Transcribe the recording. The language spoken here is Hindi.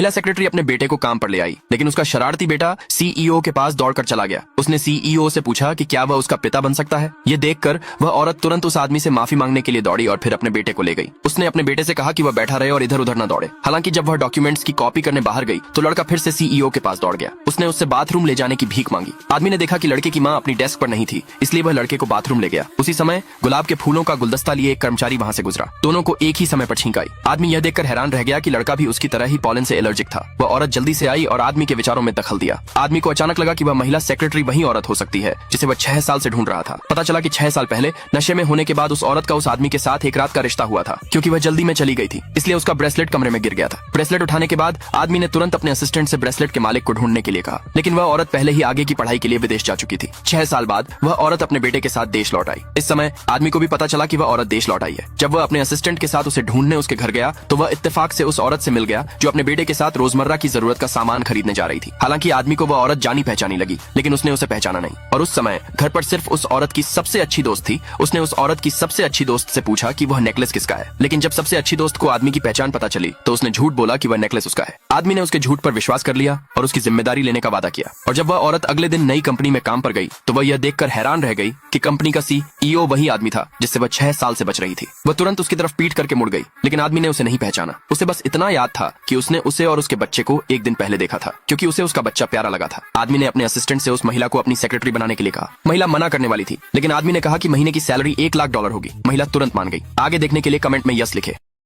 महिला सेक्रेटरी अपने बेटे को काम पर ले आई, लेकिन उसका शरारती बेटा सीईओ के पास दौड़कर चला गया। उसने सीईओ से पूछा कि क्या वह उसका पिता बन सकता है। ये देखकर वह औरत तुरंत उस आदमी से माफी मांगने के लिए दौड़ी और फिर अपने बेटे को ले गई। उसने अपने बेटे से कहा कि वह बैठा रहे और इधर उधर न दौड़े। हालांकि जब वह डॉक्यूमेंट्स की कॉपी करने बाहर गई तो लड़का फिर से सीईओ के पास दौड़ गया। उसने उससे बाथरूम ले जाने की भीख मांगी। आदमी ने देखा कि लड़के की माँ अपनी डेस्क पर नहीं थी, इसलिए वह लड़के को बाथरूम ले गया। उसी समय गुलाब के फूलों का गुलदस्ता लिए एक कर्मचारी वहाँ से गुजरा। दोनों को एक ही समय पर छींक आई। आदमी यह देखकर हैरान रह गया कि लड़का भी उसकी तरह ही पॉलन से एलर्जिक था। वह औरत जल्दी से आई और आदमी के विचारों में दखल दिया। आदमी को अचानक लगा कि वह महिला सेक्रेटरी वही औरत हो सकती है जिसे वह 6 साल से ढूंढ रहा था। पता चला कि 6 साल पहले नशे में होने के बाद उस औरत का उस आदमी के साथ एक रात का रिश्ता हुआ था। क्योंकि वह जल्दी में चली गई थी, इसलिए उसका ब्रेसलेट कमरे में गिर गया था। ब्रेसलेट उठाने के बाद आदमी ने तुरंत अपने असिस्टेंट से ब्रेसलेट के मालिक को ढूंढने के लिए कहा, लेकिन वह औरत पहले ही आगे की पढ़ाई के लिए विदेश जा चुकी थी। 6 साल बाद वह औरत अपने बेटे के साथ देश लौट आई। इस समय आदमी को भी पता चला कि वह औरत देश लौट आई है। जब वह अपने असिस्टेंट के साथ उसे ढूंढने उसके घर गया तो वह इत्तेफाक से उस औरत से मिल गया जो अपने बेटे के साथ रोजमर्रा की जरूरत का सामान खरीदने जा रही थी। हालांकि आदमी को वह औरत जानी पहचानी लगी, लेकिन उसने उसे पहचाना नहीं। और उस समय घर पर सिर्फ उस औरत की सबसे अच्छी दोस्त थी। उसने उस औरत की सबसे अच्छी दोस्त से पूछा कि वह नेकलेस किसका है, लेकिन जब सबसे अच्छी दोस्त को आदमी की पहचान पता चली तो उसने झूठ बोला कि वह नेकलेस उसका है। आदमी ने उसके झूठ पर विश्वास कर लिया और उसकी जिम्मेदारी लेने का वादा किया। और जब वह औरत अगले दिन नई कंपनी में काम पर गई तो वह यह देखकर हैरान रह गई कि कंपनी का सीईओ वही आदमी था जिससे वह 6 साल से बच रही थी। वह तुरंत उसकी तरफ पीट करके मुड़ गई, लेकिन आदमी ने उसे नहीं पहचाना। उसे बस इतना याद था कि उसने उसे और उसके बच्चे को एक दिन पहले देखा था, क्योंकि उसे उसका बच्चा प्यारा लगा था। आदमी ने अपने असिस्टेंट से उस महिला को अपनी सेक्रेटरी बनाने के लिए कहा। महिला मना करने वाली थी, लेकिन आदमी ने कहा कि महीने की सैलरी $1 लाख होगी। महिला तुरंत मान गई। आगे देखने के लिए कमेंट में यस लिखे।